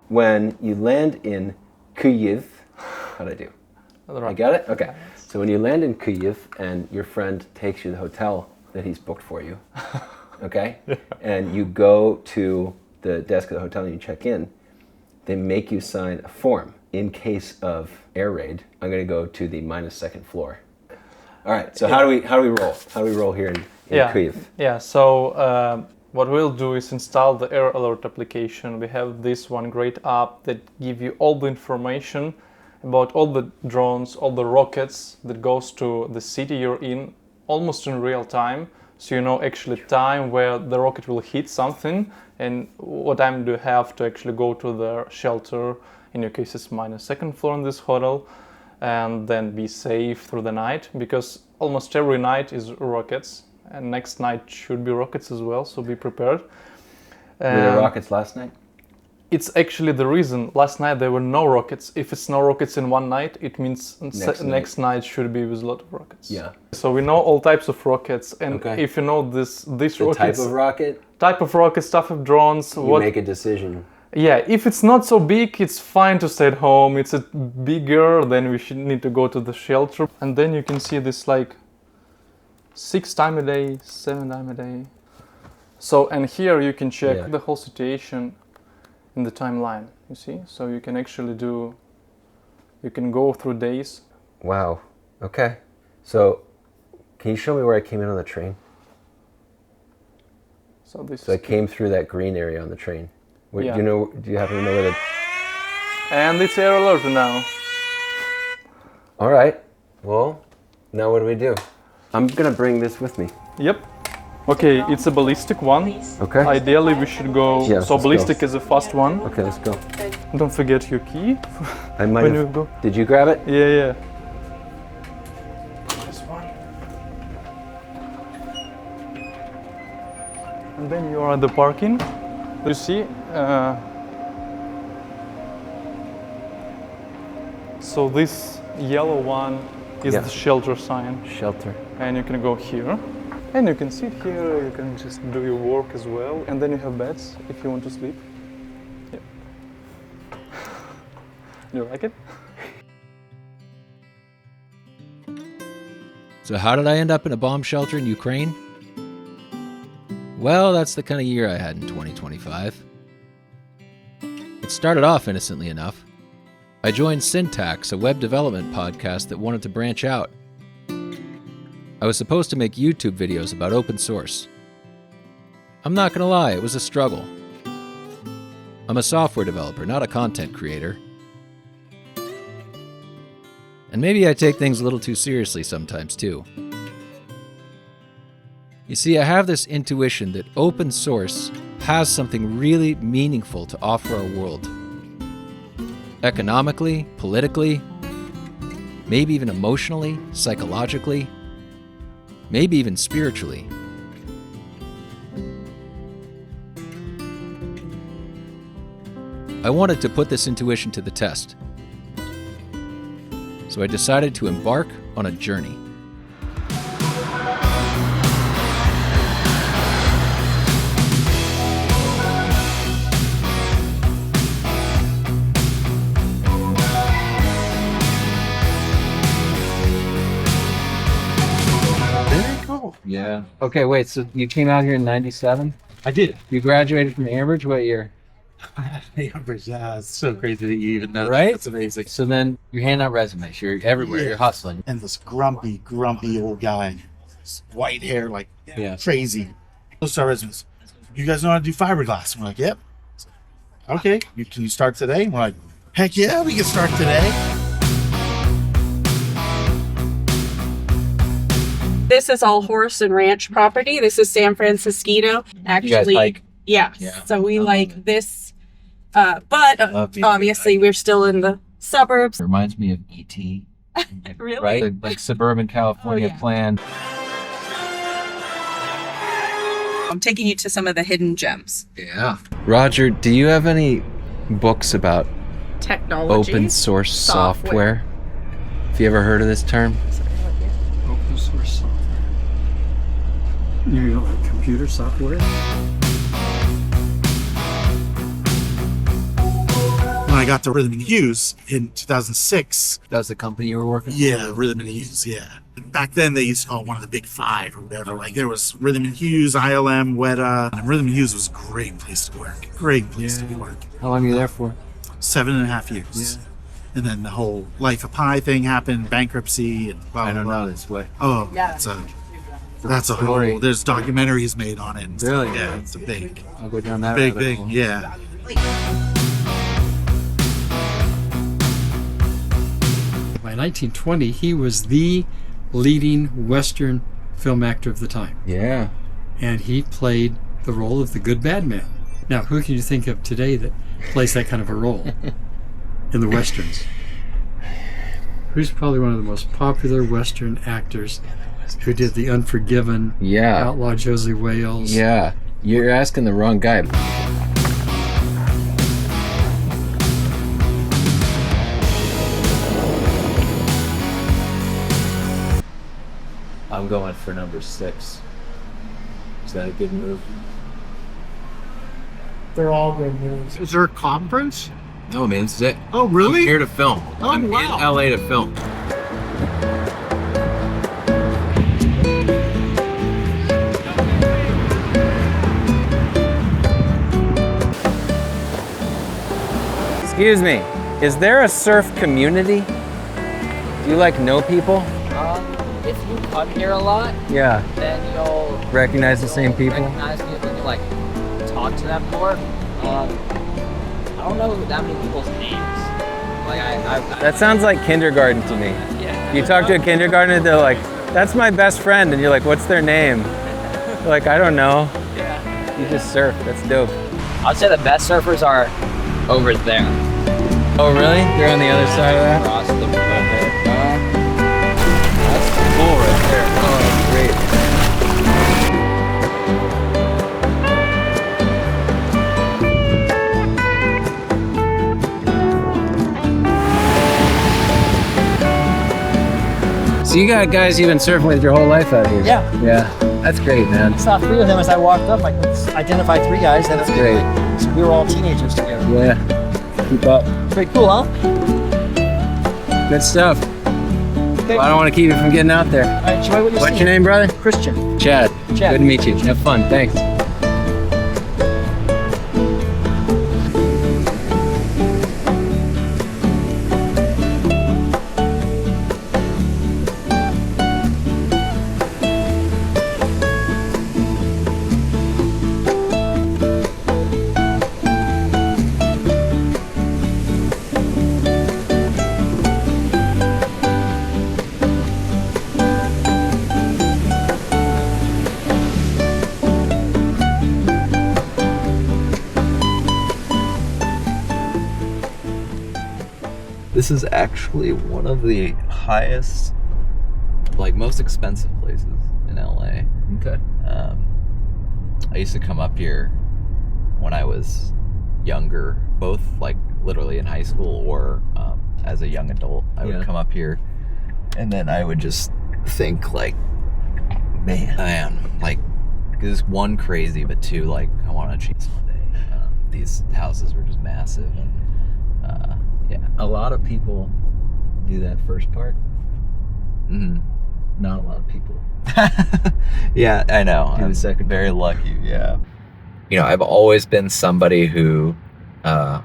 when you land in Kyiv, how'd I do? I got it? Okay. So when you land in Kyiv and your friend takes you to the hotel that he's booked for you, okay? Yeah. And you go to the desk of the hotel and you check in, they make you sign a form. In case of air raid, I'm going to go to the -2nd floor. All right. So how do we roll? How do we roll here in Kyiv? Yeah. So what we'll do is install the Air Alert application. We have this one great app that give you all the information about all the drones, all the rockets that goes to the city you're in, almost in real time. So you know actually time where the rocket will hit something and what time do you have to actually go to the shelter. In your case, it's -2nd floor in this hotel, and then be safe through the night, because almost every night is rockets, and next night should be rockets as well, so be prepared. Were there rockets last night? It's actually the reason. Last night there were no rockets. If it's no rockets in one night, it means next night should be with a lot of rockets. Yeah. So we know all types of rockets, and if you know this rockets, type of rocket, type of drones, you make a decision. Yeah, if it's not so big, it's fine to stay at home. It's bigger, then we should need to go to the shelter. And then you can see this like 6 times a day, 7 times a day. So, and here you can check the whole situation in the timeline, you see? So you can actually you can go through days. Wow, okay. So, can you show me where I came in on the train? So I came through that green area on the train. Do you happen to know where And it's air alert now. All right. Well, now what do? I'm gonna bring this with me. Yep. Okay, it's a ballistic one. Okay. Ideally, we should go. Yeah, so ballistic is a fast one. Okay, let's go. Don't forget your key. I might when have. you go. Did you grab it? Yeah. This one. And then you are at the parking. You see, so this yellow one is the shelter sign. Shelter. And you can go here. And you can sit here, you can just do your work as well. And then you have beds if you want to sleep. Yeah. You like it? So how did I end up in a bomb shelter in Ukraine? Well, that's the kind of year I had in 2025. It started off innocently enough. I joined Syntax, a web development podcast that wanted to branch out. I was supposed to make YouTube videos about open source. I'm not gonna lie, it was a struggle. I'm a software developer, not a content creator. And maybe I take things a little too seriously sometimes too. You see, I have this intuition that open source has something really meaningful to offer our world. Economically, politically, maybe even emotionally, psychologically, maybe even spiritually. I wanted to put this intuition to the test. So I decided to embark on a journey. Yeah. Okay, wait, so you came out here in 97? I did. You graduated from Ambridge, what year? Ambridge, it's so crazy that you even know that. Right? That's amazing. So then you're handing out resumes, you're everywhere, you're hustling. And this grumpy old guy, white hair, like crazy. Those are resumes. You guys know how to do fiberglass? And we're like, yep. Okay, can you start today? And we're like, heck yeah, we can start today. This is all horse and ranch property. This is San Francisco. Actually, you guys hike? Yeah. So we like this, but obviously we're still in the suburbs. It reminds me of E.T. Really? Right? Like suburban California plan. I'm taking you to some of the hidden gems. Yeah. Roger, do you have any books about Technology. open source software? Have you ever heard of this term? Open source software. You know, like computer software? when I got to Rhythm and Hues in 2006. That was the company you were working for? Yeah, Rhythm and Hues, yeah. Back then they used to call it one of the big five or whatever. Like there was Rhythm and Hues, ILM, Weta. And Rhythm and Hues was a great place to work. Great place to work. How long were you there for? 7.5 years. Yeah. And then the whole Life of Pi thing happened, bankruptcy, and blah, blah, I don't blah. know this way. Oh, Yeah. that's a whole. There's documentaries made on it. And stuff. Really? Yeah, it's a big, I'll go down that big, rabbit big. hole. Yeah. By 1920, he was the leading Western film actor of the time. Yeah. And he played the role of the good bad man. Now, who can you think of today that plays that kind of a role in the Westerns? Who's probably one of the most popular Western actors who did The Unforgiven, Yeah. Outlaw Josie Wales? Yeah. You're asking the wrong guy. I'm going for number 6. Is that a good move? They're all good moves. Is there a conference? No, man, this is it. Oh, really? I'm here to film. Oh, I'm wow. in LA to film. Excuse me, is there a surf community? Do you like know people? If you come here a lot, Yeah. then you'll Recognize the same people? recognize people and you like talk to them more. I don't know that many people's names. Like I That sounds like kindergarten to me. yeah. You talk to a kindergartner, they're like, that's my best friend. And you're like, what's their name? They're like, I don't know. Yeah. You just surf, that's dope. I'd say the best surfers are over there. Oh really? They're on the other side of that? Across the river. That's cool right there. Oh, that's great. So you got guys you've been surfing with your whole life out here? Yeah. Yeah. That's great, man. Saw 3 of them as I walked up. Like, let's identify 3 guys. That's great. So we were all teenagers together. Yeah. Keep up. Pretty cool, huh? Good stuff. Well, I don't want to keep you from getting out there. All right, enjoy what you're What's seeing. your name, brother? Christian. Chad. Chad. Good to meet you. Have fun. Thanks. This is actually one of the highest, like most expensive places in LA. Okay. I used to come up here when I was younger, both like literally in high school or as a young adult. I would come up here and then I would just think like, man, like, this one crazy, but 2, like, I want to achieve this one day. These houses were just massive and yeah. A lot of people do that first part. Mm-hmm. Not a lot of people. Yeah, I know. Do the I'm second very lucky, yeah. You know, I've always been somebody who I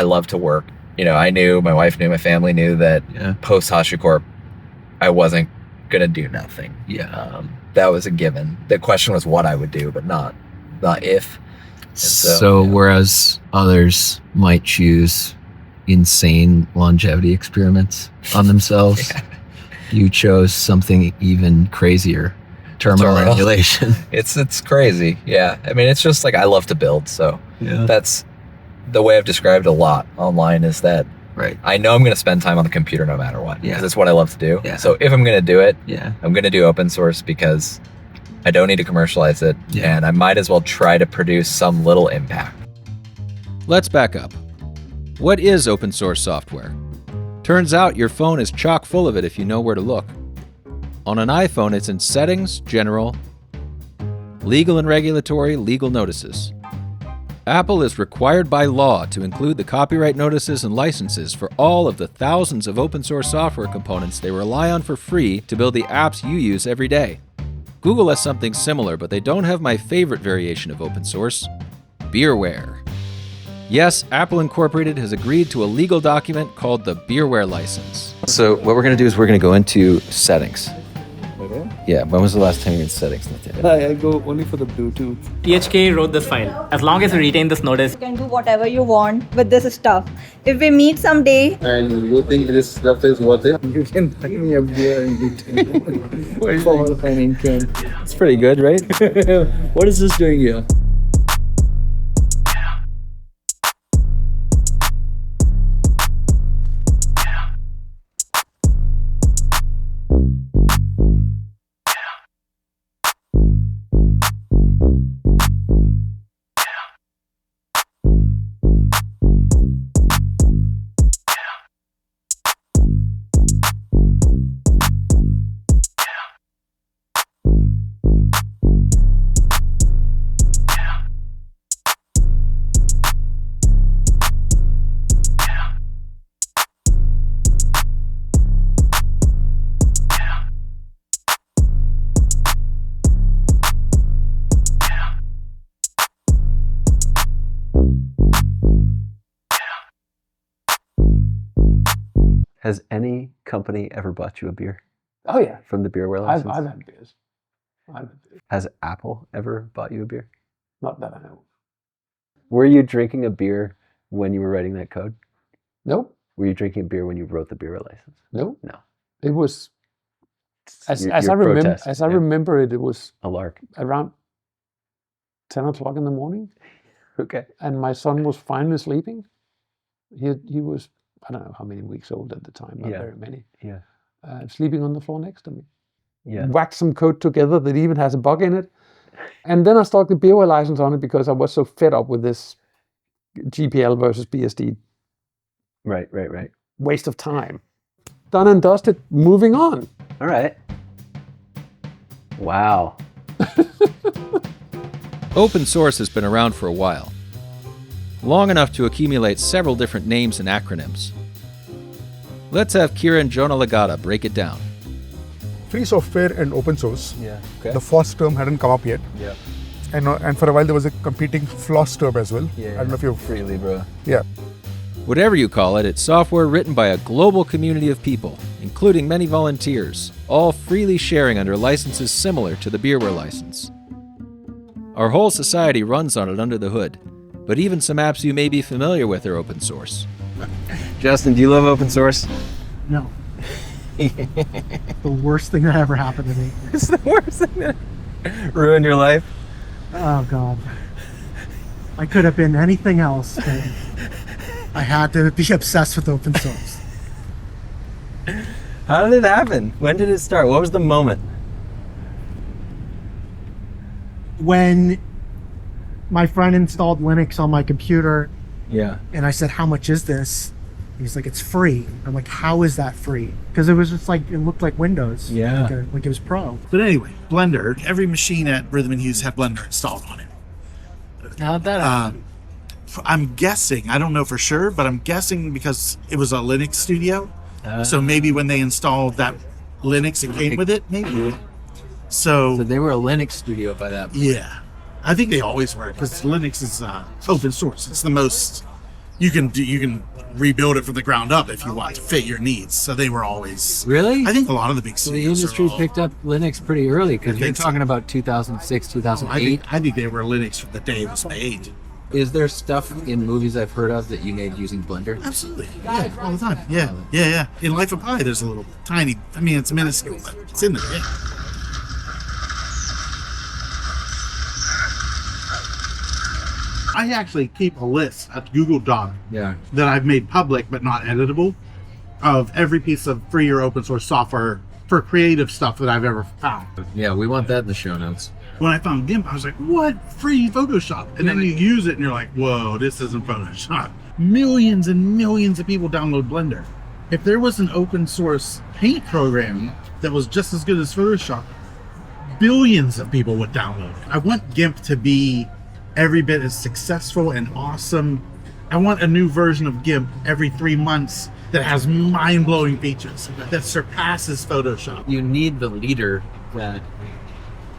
love to work. You know, I knew, my wife knew, my family knew that post HashiCorp, I wasn't going to do nothing. Yeah. That was a given. The question was what I would do, but not if. So whereas others might choose insane longevity experiments on themselves, you chose something even crazier, terminal annihilation. It's crazy. Yeah. I mean, it's just like I love to build. So that's the way I've described a lot online is that I know I'm going to spend time on the computer no matter what. Because it's what I love to do. Yeah. So if I'm going to do it, I'm going to do open source because I don't need to commercialize it. And I might as well try to produce some little impact. Let's back up. What is open source software? Turns out your phone is chock full of it if you know where to look. On an iPhone, it's in Settings, General, Legal and Regulatory, Legal Notices. Apple is required by law to include the copyright notices and licenses for all of the thousands of open source software components they rely on for free to build the apps you use every day. Google has something similar, but they don't have my favorite variation of open source, beerware. Yes, Apple Incorporated has agreed to a legal document called the beerware license. So what we're going to do is we're going to go into settings. Okay. Yeah, when was the last time you were in settings? I go only for the Bluetooth. THK wrote this file. As long as you retain this notice, you can do whatever you want with this stuff. If we meet someday and you think this stuff is worth it, you can buy me a beer in return. Poul-Henning Kamp. It's pretty good, right? What is this doing here? Has any company ever bought you a beer? Oh yeah. From the beerware license? I've had beers. Has Apple ever bought you a beer? Not that I know. Were you drinking a beer when you were writing that code? Nope. Were you drinking a beer when you wrote the beerware license? Nope. No. It was as I remember it was a lark. Around 10 o'clock in the morning. Okay. And my son was finally sleeping. He was, I don't know how many weeks old at the time, not very many. Yeah. Sleeping on the floor next to me. Yeah. Whacked some code together that even has a bug in it. And then I stuck the beerware license on it because I was so fed up with this GPL versus BSD. Right. Waste of time. Done and dusted, moving on. All right. Wow. Open source has been around for a while. Long enough to accumulate several different names and acronyms. Let's have Kiran Jonalagada break it down. Free software and open source. Yeah. Okay. The FOSS term hadn't come up yet. Yeah. And for a while there was a competing FLOSS term as well. Yeah. I don't know if you've... Free Libra. Yeah. Whatever you call it, it's software written by a global community of people, including many volunteers, all freely sharing under licenses similar to the beerware license. Our whole society runs on it under the hood, but even some apps you may be familiar with are open source. Justin, do you love open source? No. The worst thing that ever happened to me. It's the worst thing that ruined your life? Oh, God. I could have been anything else, but I had to be obsessed with open source. How did it happen? When did it start? What was the moment? When my friend installed Linux on my computer, yeah, and I said, "How much is this?" He's like, "It's free." I'm like, "How is that free?" Because it was just like, it looked like Windows. Yeah. Like it was Pro. But anyway, Blender, every machine at Rhythm & Hughes had Blender installed on it. How'd that happen? I'm guessing, I don't know for sure, but I'm guessing because it was a Linux studio. So maybe when they installed that Linux, it came with it, maybe. So they were a Linux studio by that point. Yeah. I think they always were, because Linux is open source. It's the most, you can rebuild it from the ground up if you want to fit your needs. So they were always... Really? I think a lot of the big studios the industry picked up Linux pretty early, because you're talking about 2006, 2008. I think they were Linux from the day it was made. Is there stuff in movies I've heard of that you made using Blender? Absolutely. Yeah, all the time. Yeah. In Life of Pi, there's a little tiny, I mean, it's minuscule, but it's in there, yeah. I actually keep a list at Google Doc that I've made public but not editable of every piece of free or open source software for creative stuff that I've ever found. Yeah, we want that in the show notes. When I found GIMP, I was like, what? Free Photoshop. And then you use it and you're like, whoa, this isn't Photoshop. Millions and millions of people download Blender. If there was an open source paint program that was just as good as Photoshop, billions of people would download it. I want GIMP to be every bit as successful and awesome. I want a new version of GIMP every 3 months that has mind-blowing features that surpasses Photoshop. You need the leader that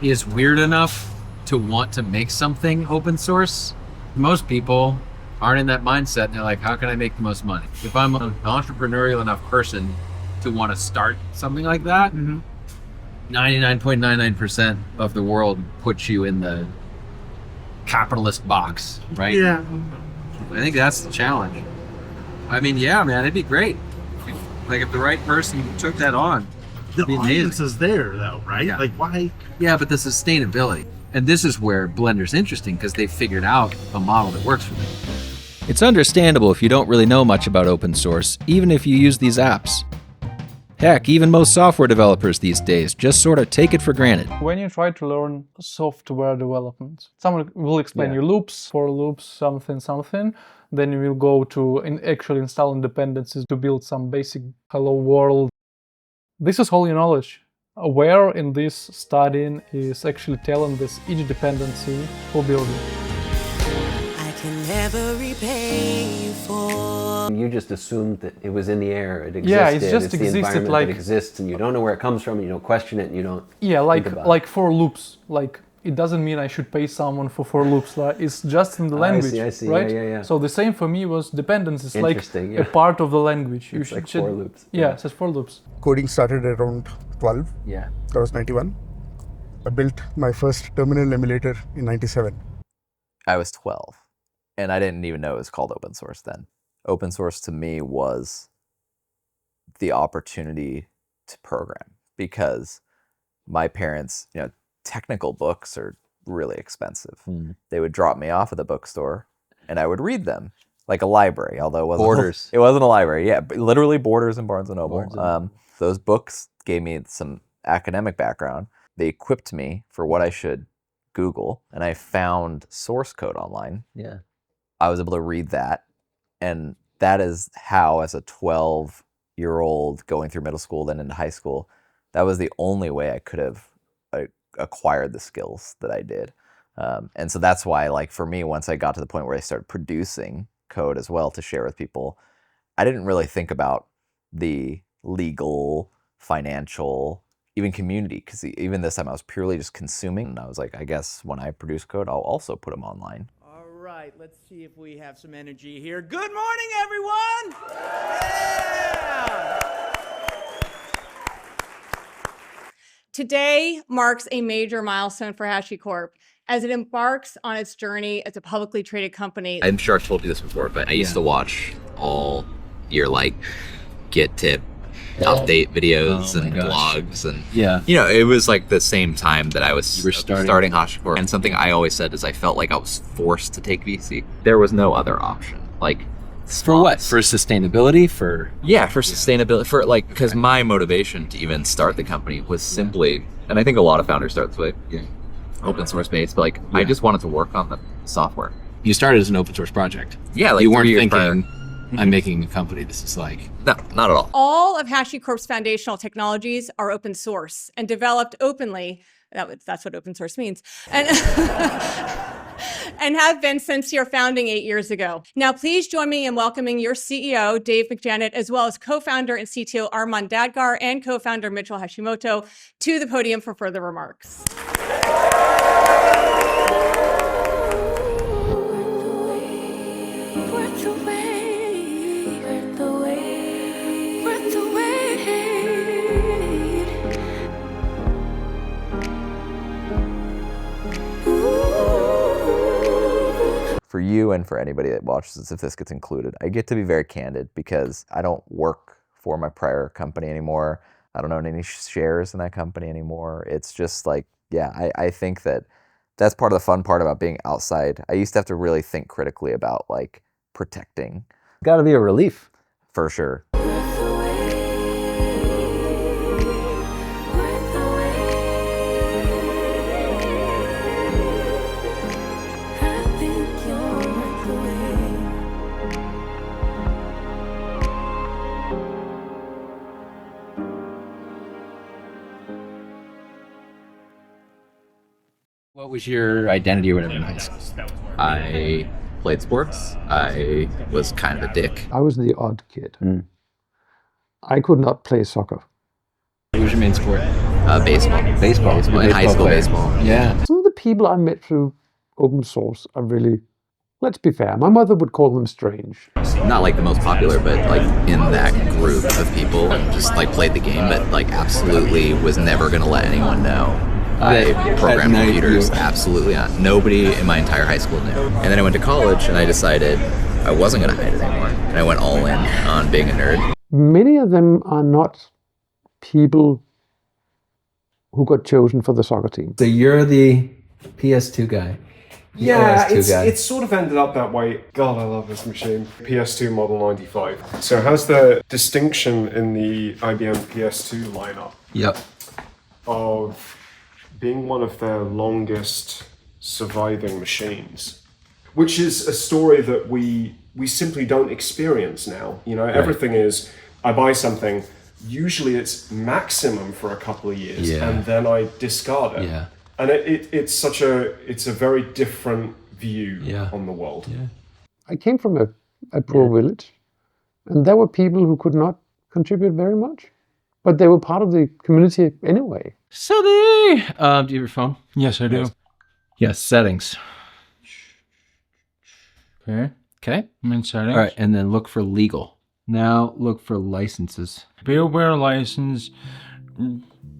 is weird enough to want to make something open source. Most people aren't in that mindset, and they're like, how can I make the most money? If I'm an entrepreneurial enough person to want to start something like that, 99.99% of the world puts you in the capitalist box, right? Yeah. I think that's the challenge. I mean, yeah, man, it'd be great. Like if the right person took that on. The audience is there though, right? Yeah. Like why? Yeah, but the sustainability. And this is where Blender's interesting because they figured out a model that works for them. It's understandable if you don't really know much about open source, even if you use these apps. Heck, even most software developers these days just sort of take it for granted. When you try to learn software development, someone will explain you loops, for loops, something. Then you will go to actually install dependencies to build some basic hello world. This is all your knowledge. Where in this studying is actually telling this each dependency for building. I can never repay you for. You just assumed that it was in the air, it existed, Yeah, it's just the existed environment like... that exists, and you don't know where it comes from, and you don't question it, and you don't Yeah, think about like for loops. Like, it doesn't mean I should pay someone for loops. Like, it's just in the language, I see. right? Yeah. So the same for me was dependencies, like Interesting, yeah. a part of the language. It's like for loops. Yeah, it says for loops. Coding started around 12. Yeah. That was 91. I built my first terminal emulator in 97. I was 12, and I didn't even know it was called open source then. Open source to me was the opportunity to program, because my parents, technical books are really expensive. They would drop me off at the bookstore and I would read them like a library, although it wasn't a library. Yeah, but literally Borders and Barnes & Noble. Those books gave me some academic background. They equipped me for what I should Google, and I found source code online. Yeah. I was able to read that, and that is how, as a 12-year-old going through middle school, then into high school, that was the only way I could have acquired the skills that I did. And so that's why, like, for me, once I got to the point where I started producing code as well to share with people, I didn't really think about the legal, financial, even community, because even this time I was purely just consuming. And I was like, I guess when I produce code, I'll also put them online. All right, let's see if we have some energy here. Good morning, everyone! Yeah! Today marks a major milestone for HashiCorp as it embarks on its journey as a publicly traded company. I'm sure I've told you this before, but I used to watch all your Git tip update videos and blogs, and it was like the same time that I was starting HashiCorp. And something I always said is I felt like I was forced to take VC. There was no other option. For what? For sustainability? For sustainability. Because my motivation to even start the company was simply, and I think a lot of founders start this way, open source based, but I just wanted to work on the software. You started as an open source project. Yeah, you weren't thinking, I'm making a company. This is No, not at all. All of HashiCorp's foundational technologies are open source and developed openly. That's what open source means. And and have been since your founding 8 years ago. Now, please join me in welcoming your CEO, Dave McJanet, as well as co-founder and CTO Armand Dadgar and co-founder Mitchell Hashimoto to the podium for further remarks. For you and for anybody that watches this, if this gets included, I get to be very candid because I don't work for my prior company anymore. I don't own any shares in that company anymore. It's just I think that's part of the fun part about being outside. I used to have to really think critically about protecting. Got to be a relief. For sure. What was your identity or whatever in high school? I played sports. I was kind of a dick. I was the odd kid. I could not play soccer. What was your main sport? Baseball. Baseball. In high school, baseball. Yeah. Some of the people I met through open source are really, let's be fair, my mother would call them strange. Not like the most popular, but like in that group of people, just like played the game, but like absolutely was never going to let anyone know. I programmed computers, absolutely not. Nobody in my entire high school knew. And then I went to college and I decided I wasn't going to hide it anymore. And I went all in on being a nerd. Many of them are not people who got chosen for the soccer team. So you're the PS2 guy. Yeah, it's sort of ended up that way. God, I love this machine. PS2 Model 95. So how's the distinction in the IBM PS2 lineup? Yep. Of being one of their longest surviving machines, which is a story that we simply don't experience now. You know, everything is, I buy something, usually it's maximum for a couple of years, and then I discard it. Yeah. And it's a very different view on the world. Yeah. I came from a poor village, and there were people who could not contribute very much, but they were part of the community anyway. So do you have your phone? Yes, I do. Yes, settings. Okay. I'm in settings. All right, and then look for legal. Now look for licenses. BioWare license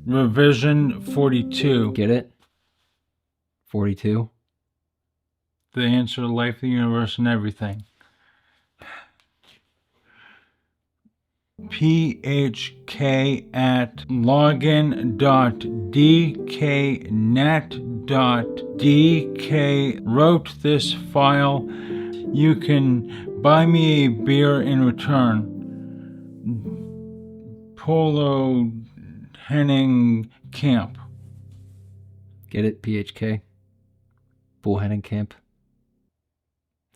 revision 42. Get it? 42. The answer to life, the universe, and everything. phk at login.dknet.dk wrote this file. You can buy me a beer in return. Poul-Henning Kamp. Get it? PHK? Poul-Henning Kamp?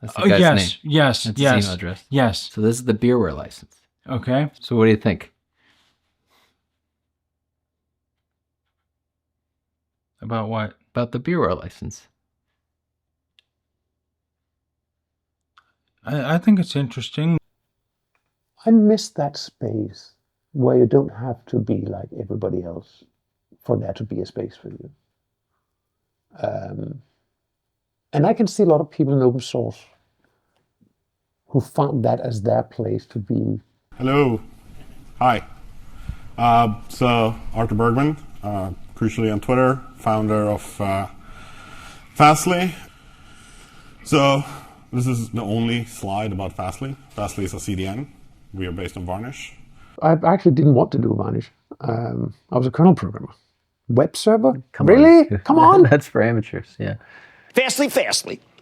That's the guy's name. Yes. That's his email address. Yes. So this is the beerware license. Okay. So what do you think? About what? About the beerware license. I think it's interesting. I miss that space where you don't have to be like everybody else for there to be a space for you. And I can see a lot of people in open source who found that as their place to be. Hello. Hi. So, Arthur Bergman, crucially on Twitter, founder of Fastly. So, this is the only slide about Fastly. Fastly is a CDN. We are based on Varnish. I actually didn't want to do Varnish. I was a kernel programmer. Web server? Come really? on. Come on. That's for amateurs, yeah. Fastly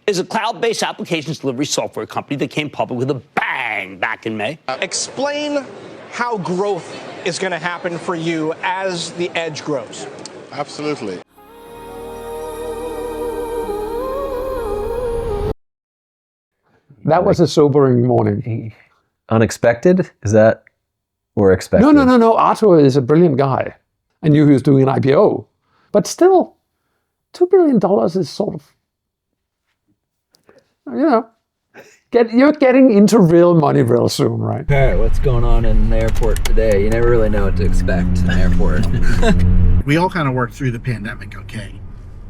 is a cloud-based applications delivery software company that came public with a bang back in May. Explain how growth is going to happen for you as the edge grows. Absolutely. That was a sobering morning. Unexpected? Is that, or expected? No. Arthur is a brilliant guy. I knew he was doing an IPO. But still, $2 billion is sort of, you're getting into real money real soon, right? All right, what's going on in the airport today? You never really know what to expect in the airport. We all kind of worked through the pandemic okay.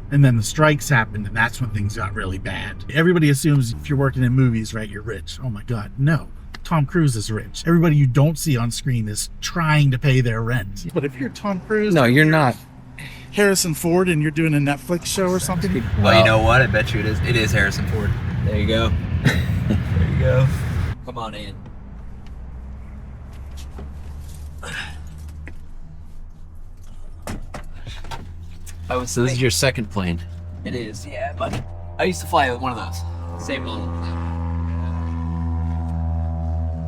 And then the strikes happened, and that's when things got really bad. Everybody assumes if you're working in movies, right, you're rich. Oh my God, no. Tom Cruise is rich. Everybody you don't see on screen is trying to pay their rent. But if you're Tom Cruise... No, you're not. Harrison Ford and you're doing a Netflix show or something? Well, you know what? I bet you it is. It is Harrison Ford. There you go. There you go. Come on in. So this is your second plane. It is, yeah, but I used to fly one of those. Same model.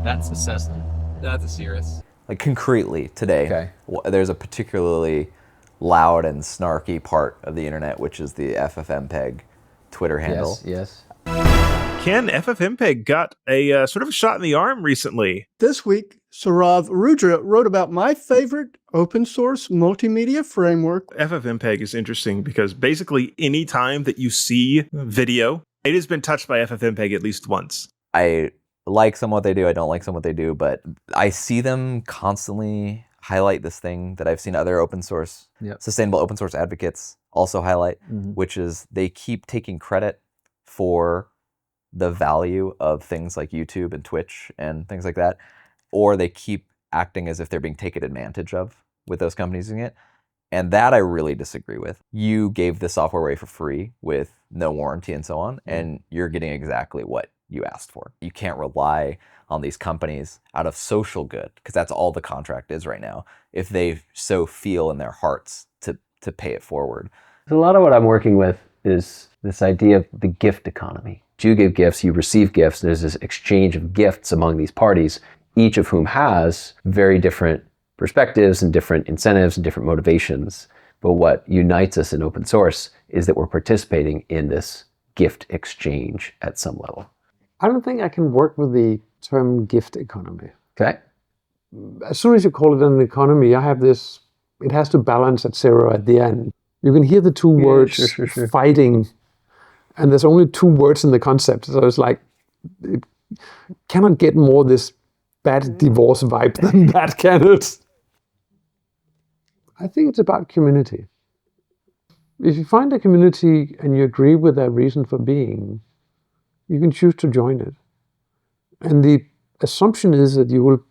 That's a Cessna. That's a Cirrus. Like concretely today, there's a particularly loud and snarky part of the internet, which is the FFmpeg Twitter handle. Yes. Ken, FFmpeg got a sort of a shot in the arm recently. This week, Saurav Rudra wrote about my favorite open source multimedia framework. FFmpeg is interesting because basically any time that you see video, it has been touched by FFmpeg at least once. I like some what they do. I don't like some what they do, but I see them constantly highlight this thing that I've seen other open source, sustainable open source advocates also highlight, which is they keep taking credit for the value of things like YouTube and Twitch and things like that, or they keep acting as if they're being taken advantage of with those companies using it. And that I really disagree with. You gave the software away for free with no warranty and so on, and you're getting exactly what you asked for. You can't rely on these companies out of social good, because that's all the contract is right now, if they so feel in their hearts to pay it forward. A lot of what I'm working with is this idea of the gift economy. You give gifts, you receive gifts, there's this exchange of gifts among these parties, each of whom has very different perspectives and different incentives and different motivations. But what unites us in open source is that we're participating in this gift exchange at some level. I don't think I can work with the term gift economy. Okay. As soon as you call it an economy, I have this, it has to balance at zero at the end. You can hear the two words fighting, and there's only two words in the concept. So it's like, it cannot get more this bad divorce vibe than that, can it? I think it's about community. If you find a community and you agree with their reason for being, you can choose to join it. And the assumption is that you will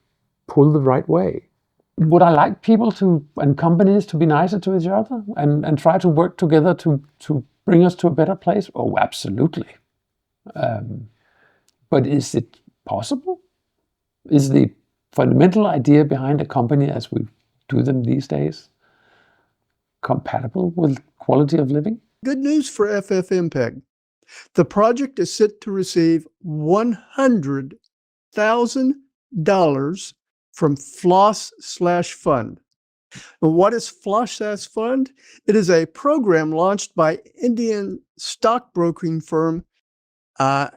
pull the right way. Would I like people and companies to be nicer to each other and try to work together to bring us to a better place? Oh, absolutely. But is it possible? Is the fundamental idea behind a company as we do them these days compatible with quality of living? Good news for FFmpeg. The project is set to receive $100,000 from Floss/Fund. And what is Floss/Fund? It is a program launched by Indian stockbroking firm, I'm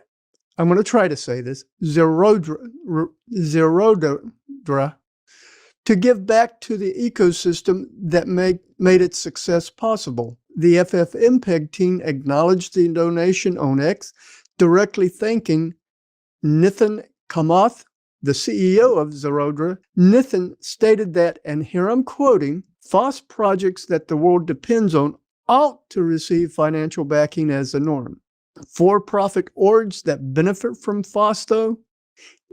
going to try to say this, Zerodha, to give back to the ecosystem that made its success possible. The FFmpeg team acknowledged the donation on X, directly thanking Nithin Kamath, the CEO of Zerodha. Nithin stated that, and here I'm quoting, FOSS projects that the world depends on ought to receive financial backing as the norm. For-profit orgs that benefit from FOSS, though,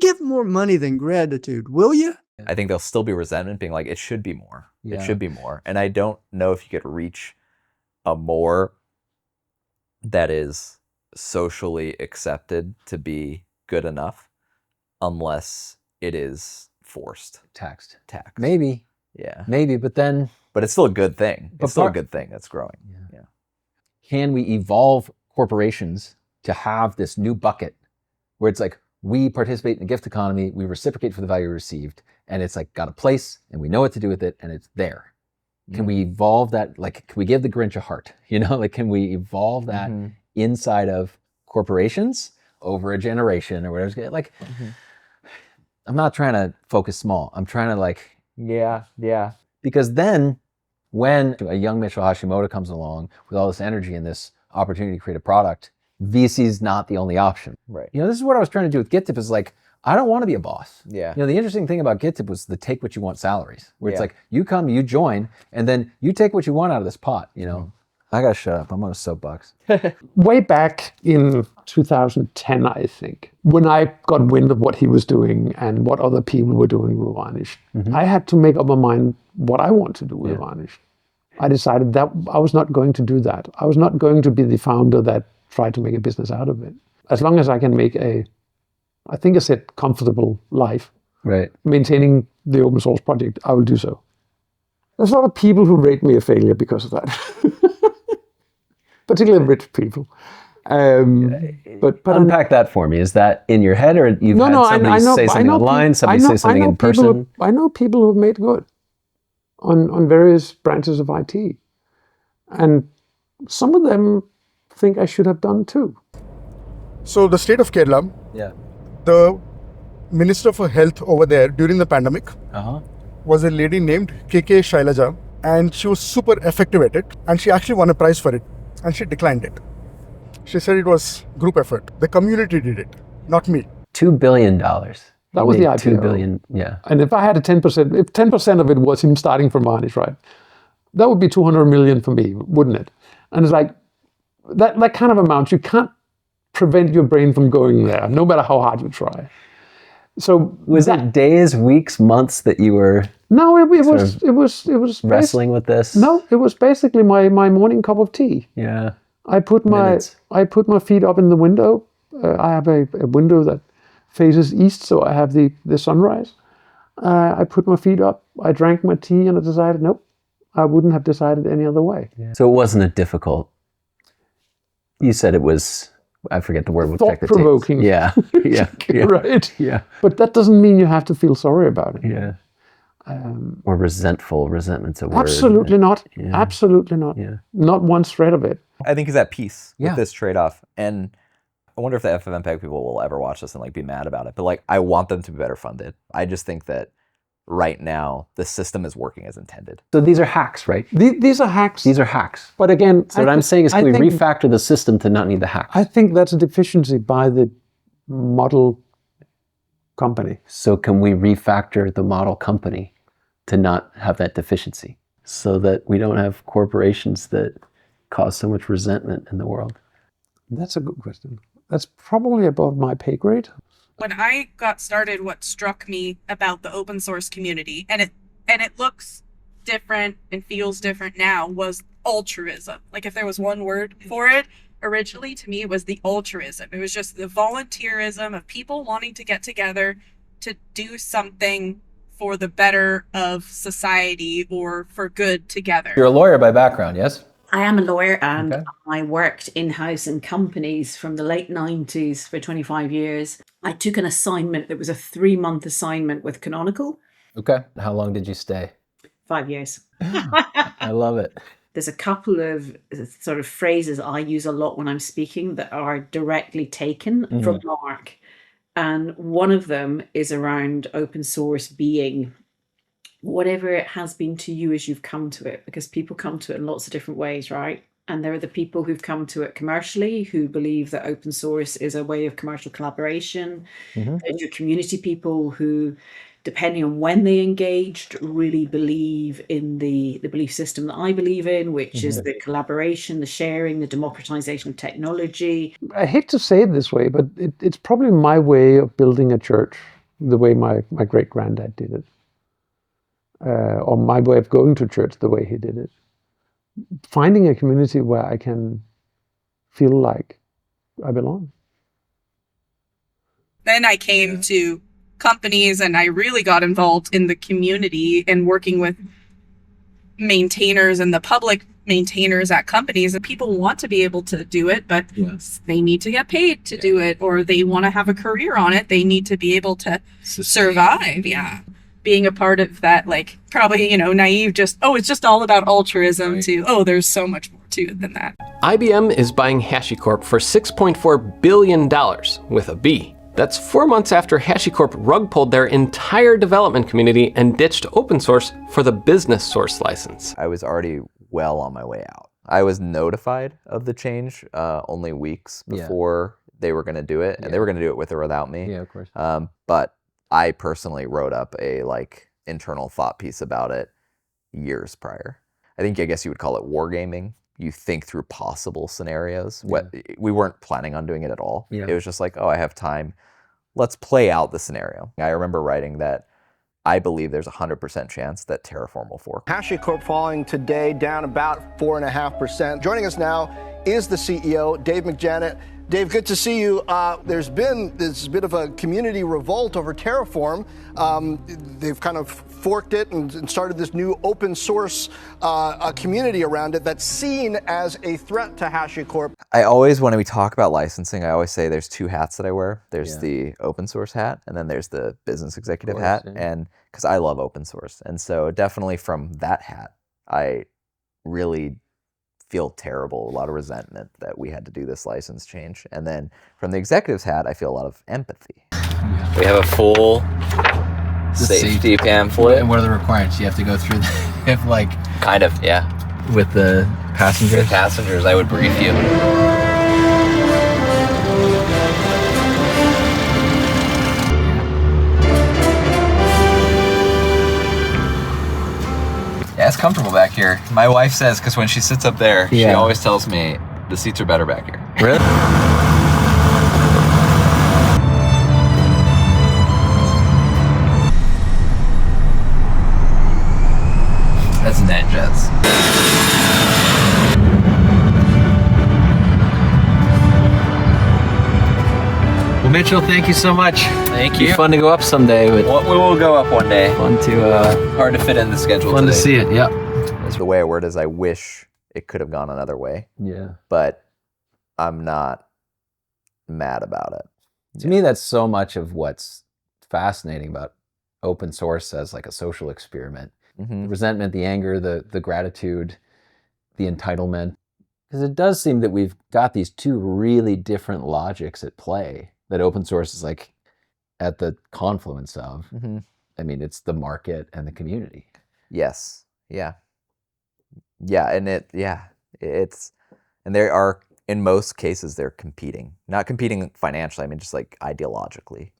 give more money than gratitude, will you? I think there'll still be resentment being like, it should be more. It should be more. And I don't know if you could reach a more that is socially accepted to be good enough unless it is forced. Taxed. Taxed. Maybe. Yeah. Maybe, but then... But it's still a good thing. It's still a good thing that's growing. Yeah. Can we evolve corporations to have this new bucket where it's like, we participate in the gift economy, we reciprocate for the value received, and it's like got a place, and we know what to do with it, and it's there. Can we evolve that? Like, can we give the Grinch a heart? You know, like, can we evolve that inside of corporations over a generation or whatever? Like, I'm not trying to focus small. I'm trying to like, because then when a young Mitchell Hashimoto comes along with all this energy and this opportunity to create a product, VC is not the only option. Right. You know, this is what I was trying to do with GitTip is like, I don't want to be a boss. Yeah. You know, the interesting thing about GitTip was the take what you want salaries, where it's like, you come, you join, and then you take what you want out of this pot, you know. I gotta shut up, I'm on a soapbox. Way back in 2010, I think, when I got wind of what he was doing and what other people were doing with Varnish, I had to make up my mind what I want to do with Varnish. I decided that I was not going to do that. I was not going to be the founder that tried to make a business out of it. As long as I can make I think I said comfortable life, maintaining the open source project, I will do so. There's a lot of people who rate me a failure because of that. Particularly rich people. But unpack that for me. Is that in your head, or you've had somebody say something online, somebody say something in person? I know people who have made good on various branches of IT. And some of them think I should have done too. So the state of Kerala, the Minister for Health over there during the pandemic was a lady named KK Shailaja, and she was super effective at it, and she actually won a prize for it, and she declined it. She said it was group effort. The community did it, not me. $2 billion. That was the IPO. $2 billion, yeah. And if I had a 10%, if 10% of it was him starting from Varnish, right, that would be 200 million for me, wouldn't it? And it's like, that kind of amount, you can't prevent your brain from going there, no matter how hard you try. So was it days, weeks, months that you were? No, it was wrestling with this. No, it was basically my morning cup of tea. Yeah. I put my feet up in the window. I have a window that faces east, so I have the sunrise. I put my feet up. I drank my tea, and I decided, nope, I wouldn't have decided any other way. Yeah. So it wasn't a difficult. You said it was. I forget the word. We'll check the tapes. Thought-provoking. Yeah. Right. Yeah. But that doesn't mean you have to feel sorry about it. Yeah. Or resentful. Resentment's a word. Absolutely not. Yeah. Absolutely not. Yeah. Not one shred of it. I think he's at peace with this trade-off. And I wonder if the FFmpeg people will ever watch this and like be mad about it. But like, I want them to be better funded. I just think that right now the system is working as intended. So these are hacks, right? These are hacks. These are hacks. But again, so what I'm saying is, can we refactor the system to not need the hacks? I think that's a deficiency by the model company. So can we refactor the model company to not have that deficiency, so that we don't have corporations that cause so much resentment in the world? That's a good question. That's probably above my pay grade. When I got started, what struck me about the open source community, and it looks different and feels different now, was altruism. Like, if there was one word for it, originally to me it was the altruism. It was just the volunteerism of people wanting to get together to do something for the better of society or for good together. You're a lawyer by background, yes? I am a lawyer, and I worked in-house in companies from the late 90s for 25 years. I took an assignment that was a 3-month assignment with Canonical. Okay. How long did you stay? 5 years. I love it. There's a couple of sort of phrases I use a lot when I'm speaking that are directly taken from Mark. And one of them is around open source being whatever it has been to you as you've come to it, because people come to it in lots of different ways, right? And there are the people who've come to it commercially, who believe that open source is a way of commercial collaboration. There's your community people who, depending on when they engaged, really believe in the belief system that I believe in, which is the collaboration, the sharing, the democratization of technology. I hate to say it this way, but it's probably my way of building a church, the way my great-granddad did it. Or my way of going to church the way he did it. Finding a community where I can feel like I belong. Then I came to companies and I really got involved in the community and working with maintainers and the public maintainers at companies. And people want to be able to do it, but they need to get paid to do it, or they want to have a career on it. They need to be able to survive. Yeah. Being a part of that, like, probably, naive, just, it's just all about altruism, to, there's so much more to it than that. IBM is buying HashiCorp for $6.4 billion with a B. That's 4 months after HashiCorp rug pulled their entire development community and ditched open source for the business source license. I was already well on my way out. I was notified of the change only weeks before they were going to do it, and they were going to do it with or without me. Yeah, of course. But I personally wrote up a internal thought piece about it years prior. I guess you would call it wargaming. You think through possible scenarios. We weren't planning on doing it at all. It was just like, I have time. Let's play out the scenario. I remember writing that I believe there's a 100% chance that Terraform will fork. HashiCorp falling today down about 4.5%. Joining us now is the CEO, Dave McJanet. Dave, good to see you. There's been this bit of a community revolt over Terraform. They've kind of forked it and started this new open source community around it that's seen as a threat to HashiCorp. I always, when we talk about licensing, I always say there's 2 hats that I wear. There's the open source hat, and then there's the business executive hat. And because I love open source. And so definitely from that hat, I really feel terrible, a lot of resentment that we had to do this license change. And then from the executive's hat, I feel a lot of empathy. We have a full safety pamphlet. And what are the requirements? You have to go through if like kind of, yeah. With the passengers? With passengers, I would brief you. Yeah, it's comfortable back here. My wife says, because when she sits up there, she always tells me the seats are better back here. Really? That's NetJets. Well, Mitchell, thank you so much. Thank It'd be you. fun to go up someday. But we will go up one day. Fun to hard to fit in the schedule. Fun today. to see it. Yep. That's the way I word is I wish it could have gone another way. Yeah. But I'm not mad about it. To me, that's so much of what's fascinating about open source as like a social experiment. Mm-hmm. The resentment, the anger, the gratitude, the entitlement. Because it does seem that we've got these two really different logics at play that open source is like at the confluence of. Mm-hmm. I mean, it's the market and the community. Yes. Yeah. Yeah. And it's, and there are, in most cases, they're competing. Not competing financially, I mean, just like ideologically.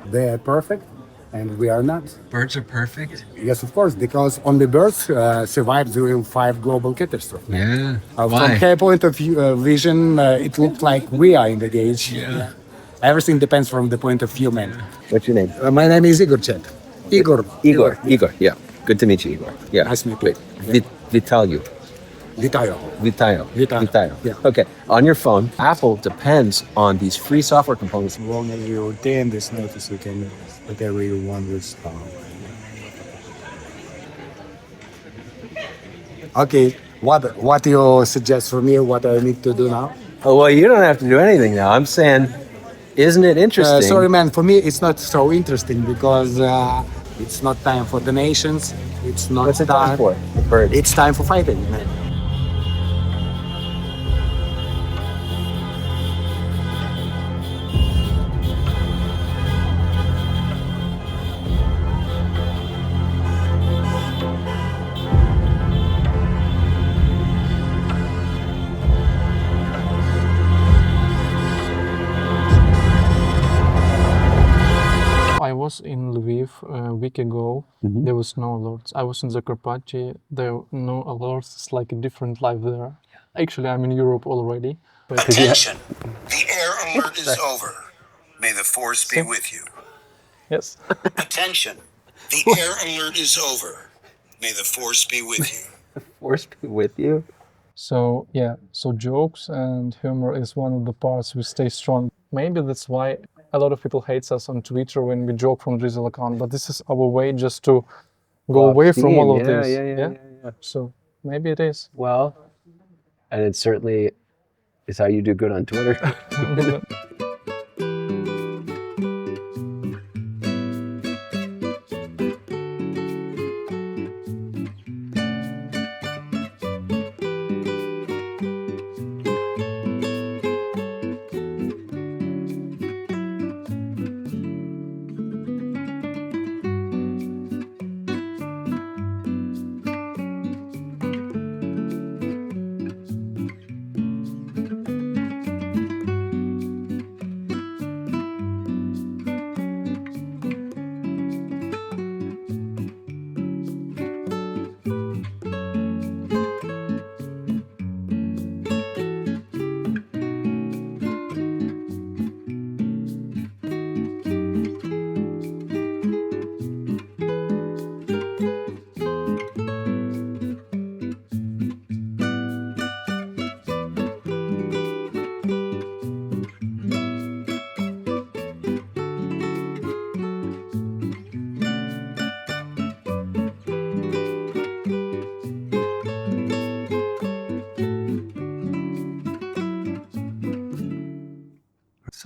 They are perfect, and we are not. Birds are perfect? Yes, of course, because only birds survived during 5 global catastrophes. Yeah. From Why? her point of vision, it looked like we are in the cage. Yeah. Everything depends from the point of view, man. What's your name? My name is Igor Chet. Igor. Igor, yeah. Good to meet you, Igor. Yeah. Nice to meet you. Vitaly. Vitayo. Yeah. Okay. On your phone, Apple depends on these free software components. As long as you obtain this notice, you can use whatever you want with Okay. What do you suggest for me? What I need to do now? Oh, well, you don't have to do anything now. I'm saying, isn't it interesting? Sorry, man. For me, it's not so interesting because it's not time for donations. It's not What's it time for? The birds. It's time for fighting, man. I was in Lviv a week ago. Mm-hmm. There was no alerts. I was in Zakarpattia. There were no alerts. It's like a different life there. Actually, I'm in Europe already. Attention! The air alert is over. May the force be with you. Yes. Attention! The air alert is over. May the force be with you. Force be with you? So jokes and humor is one of the parts we stay strong. Maybe that's why a lot of people hate us on Twitter when we joke from Drizzle account, but this is our way just to go away from all of this. Yeah. So maybe it is. Well, and it certainly is how you do good on Twitter.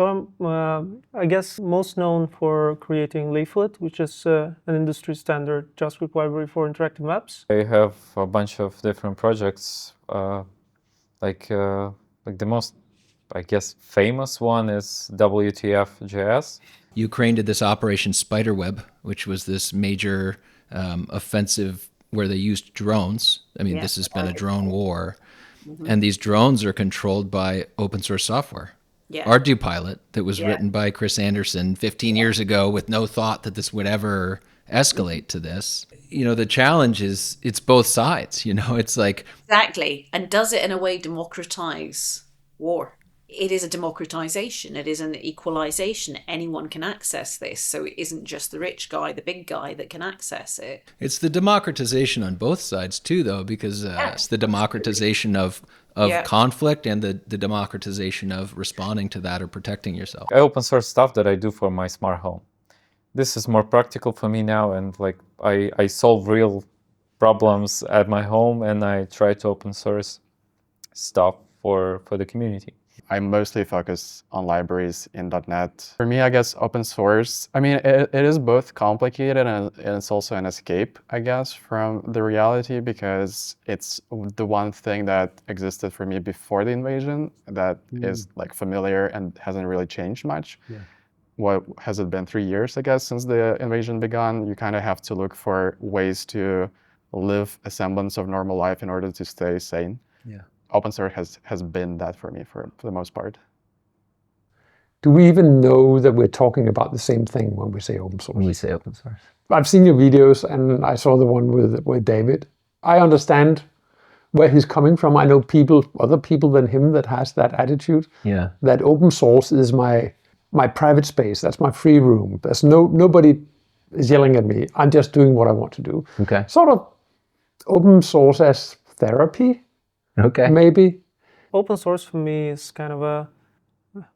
So I'm, I guess, most known for creating Leaflet, which is an industry standard JavaScript library for interactive maps. I have a bunch of different projects. Like the most, I guess, famous one is WTF.js. Ukraine did this Operation Spiderweb, which was this major offensive where they used drones. I mean, this has been a drone war. And these drones are controlled by open source software. ArduPilot, that was written by Chris Anderson 15 years ago with no thought that this would ever escalate to this. You know, the challenge is it's both sides, you know, it's like... Exactly. And does it in a way democratize war? It is a democratization. It is an equalization. Anyone can access this. So it isn't just the rich guy, the big guy that can access it. It's the democratization on both sides too, though, because it's the democratization of conflict and the democratization of responding to that or protecting yourself. I open source stuff that I do for my smart home. This is more practical for me now, and like I solve real problems at my home, and I try to open source stuff for the community. I mostly focus on libraries in .NET. For me, I guess open source, I mean, it is both complicated and it's also an escape, I guess, from the reality, because it's the one thing that existed for me before the invasion that is like familiar and hasn't really changed much. What has it been, 3 years, I guess, since the invasion began? You kind of have to look for ways to live a semblance of normal life in order to stay sane. Open source has been that for me for the most part. Do we even know that we're talking about the same thing when we say open source? When we say open source. I've seen your videos and I saw the one with David. I understand where he's coming from. I know other people than him that has that attitude. That open source is my private space. That's my free room. There's nobody is yelling at me. I'm just doing what I want to do. Sort of open source as therapy. Maybe. Open source for me is kind of a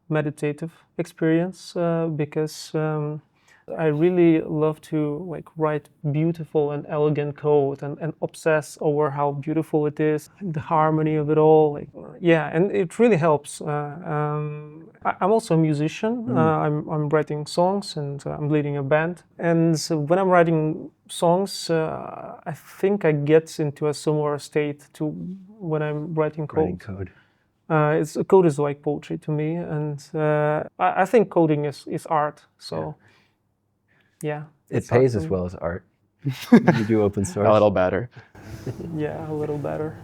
meditative experience because I really love to like write beautiful and elegant code and obsess over how beautiful it is, the harmony of it all. Like, and it really helps. I'm also a musician. I'm writing songs and I'm leading a band. And so when I'm writing songs, I think I get into a similar state to when I'm writing code. Code is like poetry to me, and I think coding is art. So. It pays as well as art. You do open source. A little better. A little better.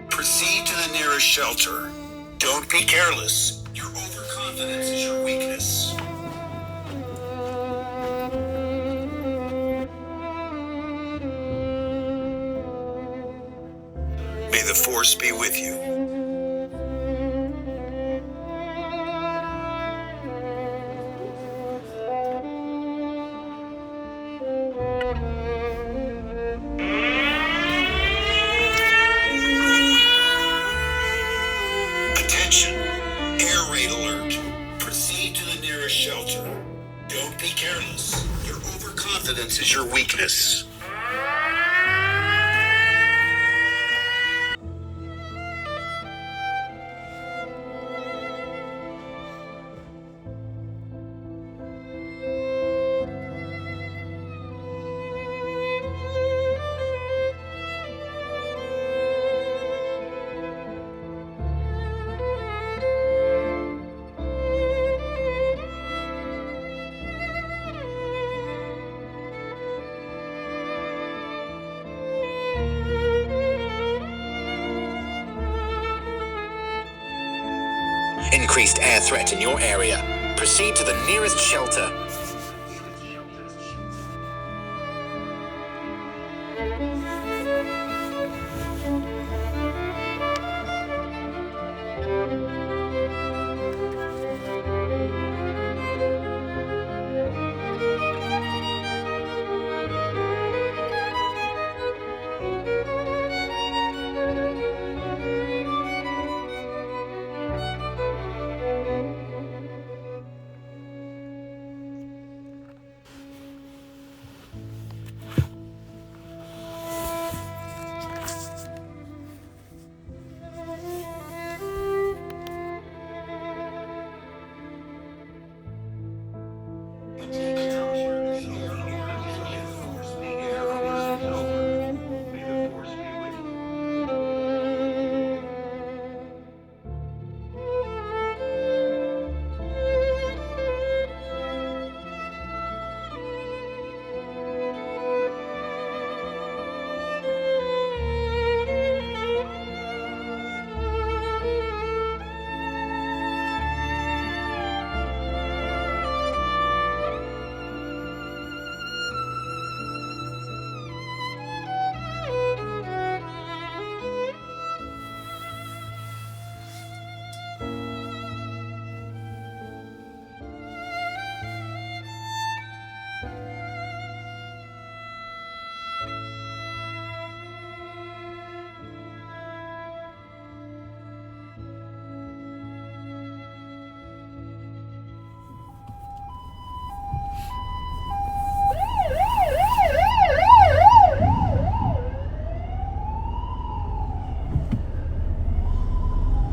Proceed to the nearest shelter. Don't be careless. Your overconfidence is your weakness. May the force be with you. Attention, air raid alert. Proceed to the nearest shelter. Don't be careless. Your overconfidence is your weakness. Increased air threat in your area. Proceed to the nearest shelter.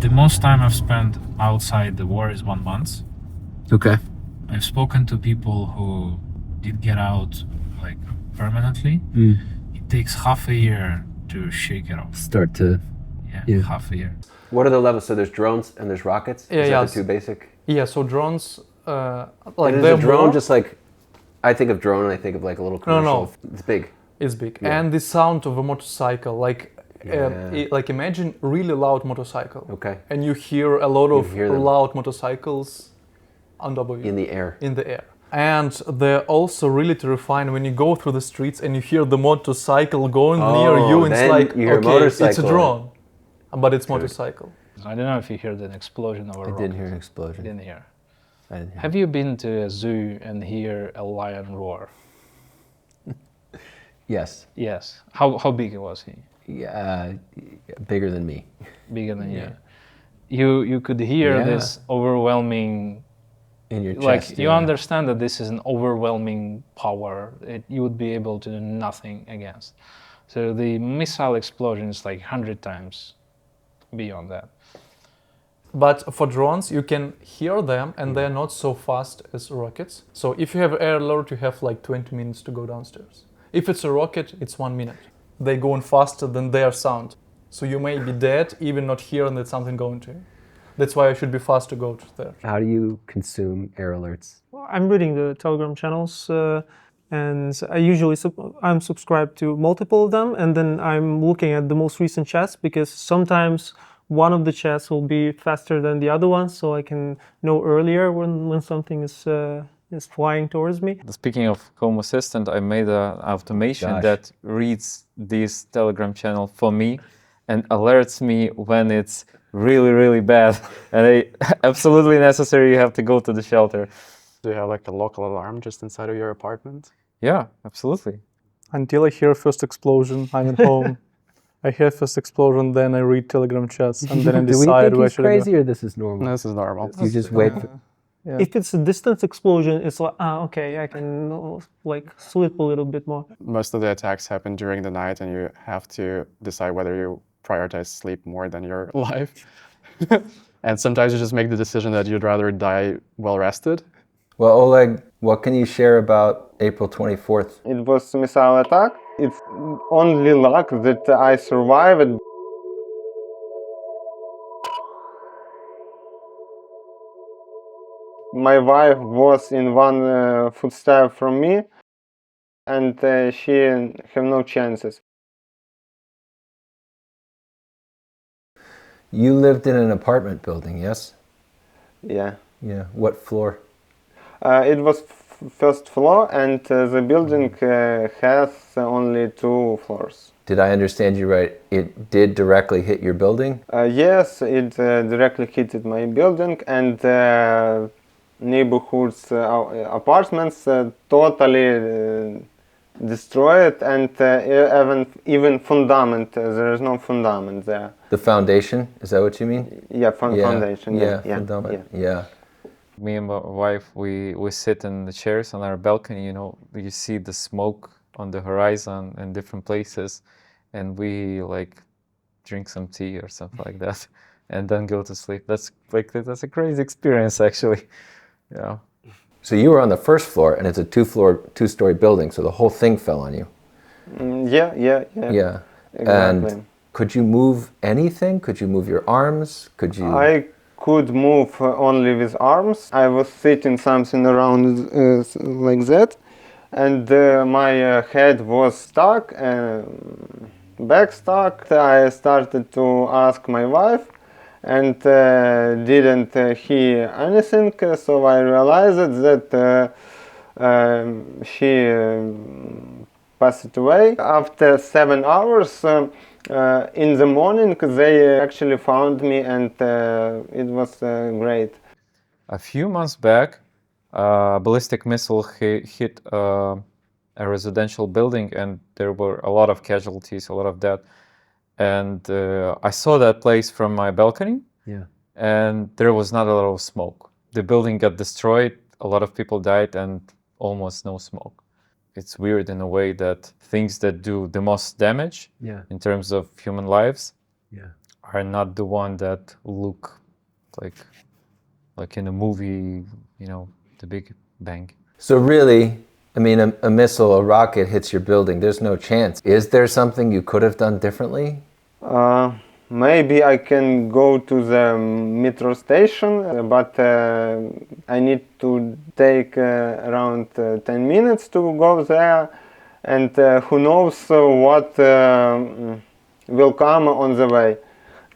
The most time I've spent outside the war is 1 month. Okay. I've spoken to people who did get out like permanently. It takes half a year to shake it off. Start to... Yeah, half a year. What are the levels? So there's drones and there's rockets? Is that the two basic? Yeah, so drones... like is a drone just like... I think of drone and I think of like a little commercial. No. It's big. It's big. Yeah. And the sound of a motorcycle, like imagine really loud motorcycle. Okay. And you hear a lot of loud motorcycles on top of you. In the air. In the air. And they're also really terrifying when you go through the streets and you hear the motorcycle going near you. And it's like, okay, it's a drone, but it's motorcycle. I don't know if you heard an explosion or a rocket. I didn't hear an explosion. Didn't hear. I didn't hear. Have you been to a zoo and hear a lion roar? Yes. Yes. How big was he? Yeah, bigger than me. Bigger than you. You could hear this overwhelming. In your chest. Like you understand that this is an overwhelming power. You would be able to do nothing against. So the missile explosion is like 100 times beyond that. But for drones, you can hear them and they're not so fast as rockets. So if you have air alert, you have like 20 minutes to go downstairs. If it's a rocket, it's 1 minute. They're going faster than their sound. So you may be dead, even not hearing that something going to you. That's why I should be fast to go there. How do you consume air alerts? I'm reading the Telegram channels and I usually I'm subscribed to multiple of them, and then I'm looking at the most recent chats because sometimes one of the chats will be faster than the other one, so I can know earlier when something is flying towards me. Speaking of Home Assistant, I made an automation that reads this Telegram channel for me and alerts me when it's really, really bad. And absolutely necessary, you have to go to the shelter. Do you have like a local alarm just inside of your apartment? Yeah, absolutely. Until I hear first explosion, I'm at home. I hear first explosion, then I read Telegram chats, and then I decide where should I go. Do we think he's crazy or this is normal? No, this is normal. You just wait for... Yeah. If it's a distance explosion, it's like, okay, I can like sleep a little bit more. Most of the attacks happen during the night and you have to decide whether you prioritize sleep more than your life. And sometimes you just make the decision that you'd rather die well rested. Well, Oleg, what can you share about April 24th? It was a missile attack. It's only luck that I survived. My wife was in one footstep from me, and she have no chances. You lived in an apartment building, yes? Yeah. Yeah. What floor? It was first floor, and the building has only 2 floors. Did I understand you right? It did directly hit your building? Yes, it directly hit my building, and neighborhoods, apartments totally destroyed, and even fundament, there is no fundament there. The foundation, is that what you mean? Yeah, foundation. Yeah, fundament. Yeah. Me and my wife, we sit in the chairs on our balcony, you see the smoke on the horizon in different places, and we like drink some tea or something like that, and then go to sleep. That's a crazy experience, actually. Yeah. So you were on the first floor, and it's a 2-story building, so the whole thing fell on you. Yeah. Yeah. Exactly. And could you move anything? Could you move your arms? Could you? I could move only with arms. I was sitting something around like that, and my head was stuck, back stuck. I started to ask my wife, and didn't hear anything, so I realized that she passed away. After 7 hours, in the morning, they actually found me, and it was great. A few months back, a ballistic missile hit a residential building, and there were a lot of casualties, a lot of death. And I saw that place from my balcony, and there was not a lot of smoke. The building got destroyed, a lot of people died, and almost no smoke. It's weird in a way that things that do the most damage in terms of human lives are not the one that look like in a movie, the Big Bang. So really, I mean, a missile, a rocket hits your building, there's no chance. Is there something you could have done differently? Maybe I can go to the metro station, but I need to take around 10 minutes to go there, and who knows what will come on the way.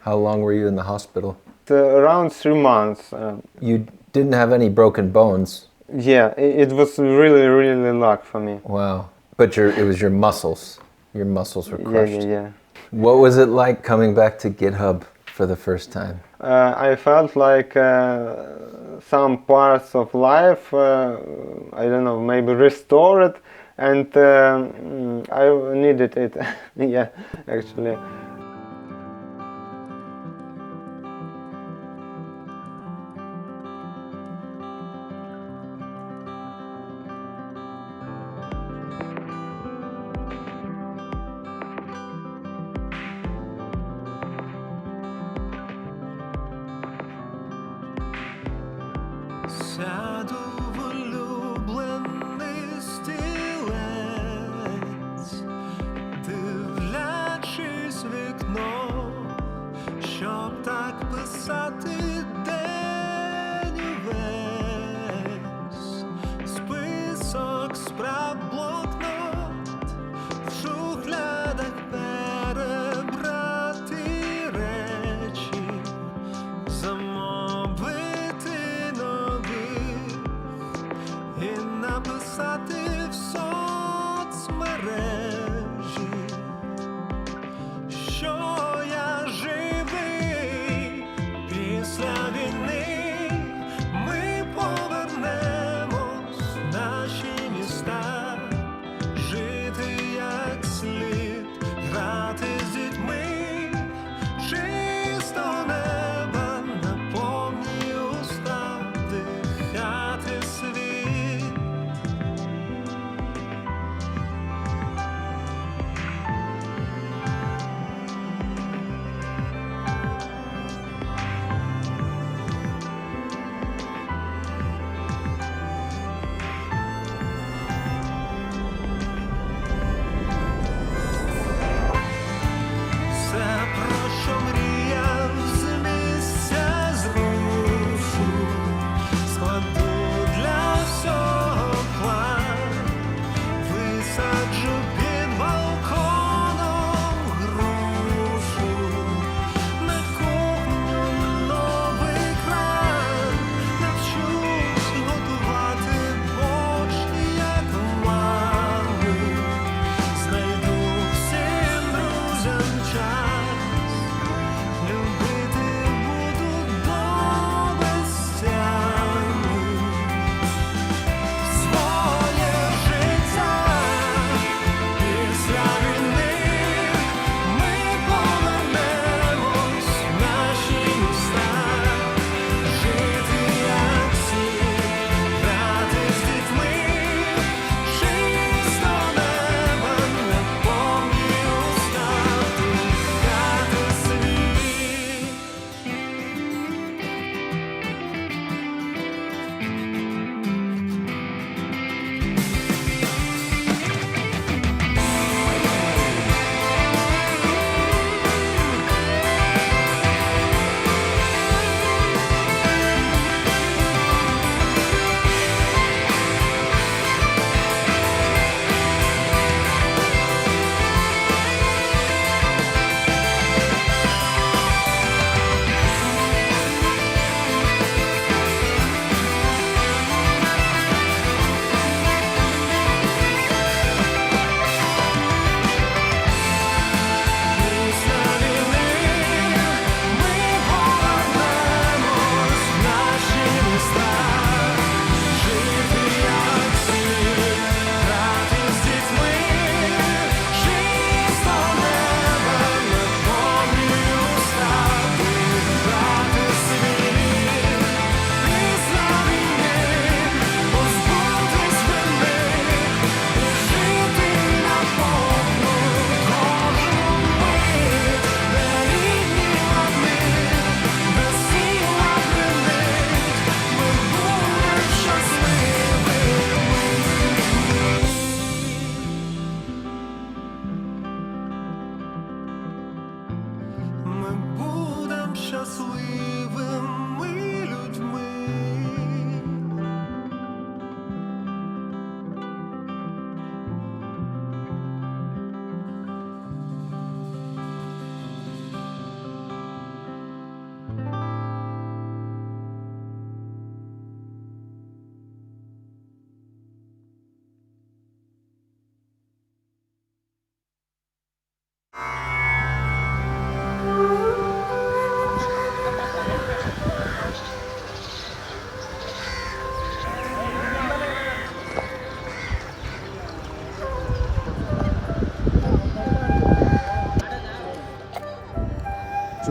How long were you in the hospital? Around 3 months. You didn't have any broken bones? Yeah, it was really, really luck for me. Wow. But it was your muscles. Your muscles were crushed. Yeah. What was it like coming back to GitHub for the first time? I felt like some parts of life, I don't know, maybe restored, and I needed it. Yeah, actually. Сяду в улюблений стілець, дивлячись вікно, щоб так писати день увесь. Список справ, блокнот, в шухлядах перебрати речі, замовити нових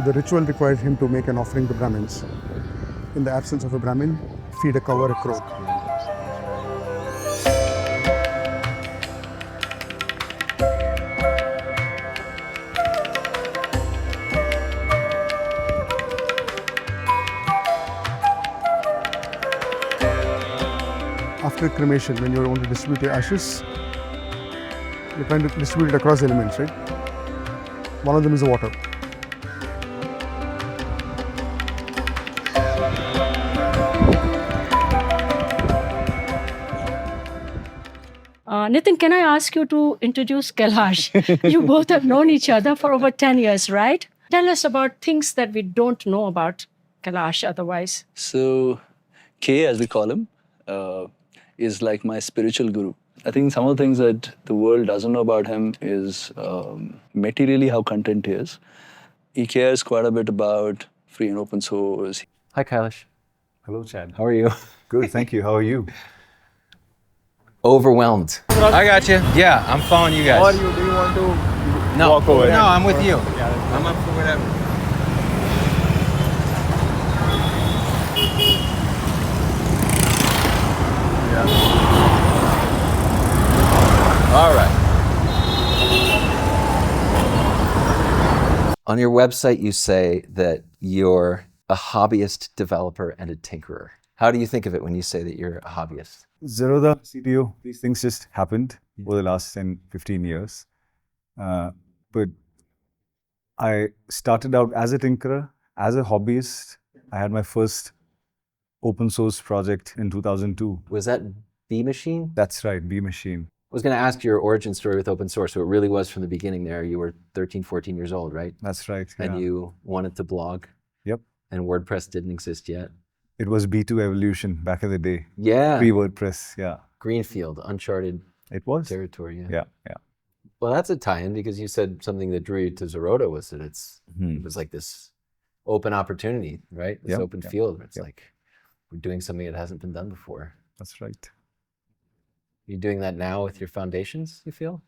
the ritual required him to make an offering to Brahmins. In the absence of a Brahmin, feed a cow or a crow. After cremation, when you want to distribute your ashes, you're trying to distribute it across elements, right? One of them is the water. Nitin, can I ask you to introduce Kailash? You both have known each other for over 10 years, right? Tell us about things that we don't know about Kailash otherwise. So, K, as we call him, is like my spiritual guru. I think some of the things that the world doesn't know about him is materially how content he is. He cares quite a bit about free and open source. Hi, Kailash. Hello, Chad. How are you? Good, thank you. How are you? Overwhelmed. I got you. Yeah, I'm following you guys. Do you want to walk away? No, I'm with you. I'm up for whatever. All right. On your website, you say that you're a hobbyist developer and a tinkerer. How do you think of it when you say that you're a hobbyist? Zerodha, CTO, these things just happened over the last 10, 15 years. But I started out as a tinkerer, as a hobbyist. I had my first open source project in 2002. Was that B-Machine? That's right, B-Machine. I was going to ask your origin story with open source. So it really was from the beginning there. You were 13, 14 years old, right? That's right. And yeah. you wanted to blog. Yep. And WordPress didn't exist yet. It was B2 evolution back in the day. Yeah. Pre-WordPress, yeah. Greenfield, uncharted territory. Yeah, yeah. Well, that's a tie-in because you said something that drew you to Zerodha was that it was like this open opportunity, right? This open field where it's like we're doing something that hasn't been done before. That's right. You're doing that now with your foundations, you feel?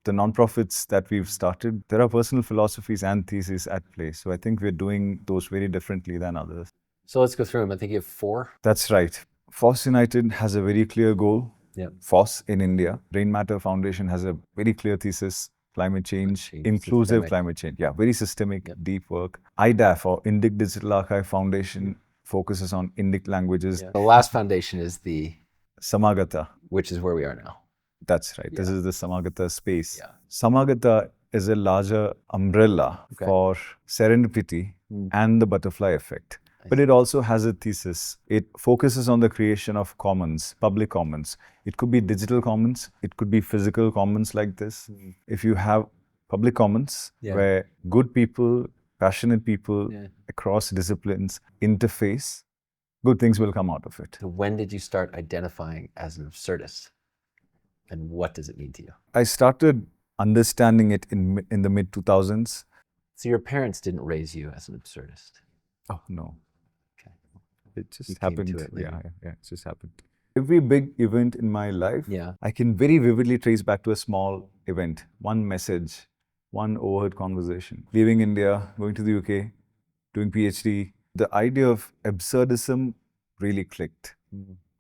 The nonprofits that we've started, there are personal philosophies and theses at play. So I think we're doing those very differently than others. So let's go through them. I think you have 4. That's right. FOSS United has a very clear goal. Yep. FOSS in India. Brain Matter Foundation has a very clear thesis. Climate change, inclusive systemic. Climate change. Yeah, very systemic, deep work. IDAF or Indic Digital Archive Foundation focuses on Indic languages. The last foundation is the Samagata. Which is where we are now. That's right. This is the Samagata space. Samagata is a larger umbrella for serendipity and the butterfly effect. But it also has a thesis. It focuses on the creation of commons, public commons. It could be digital commons. It could be physical commons like this. If you have public commons where good people, passionate people across disciplines interface, good things will come out of it. So when did you start identifying as an absurdist? And what does it mean to you? I started understanding it in the mid-2000s. So your parents didn't raise you as an absurdist? Oh, no. Okay. It just happened. Yeah, it just happened. Every big event in my life, I can very vividly trace back to a small event, one message, one overheard conversation. Leaving India, going to the UK, doing PhD, the idea of absurdism really clicked.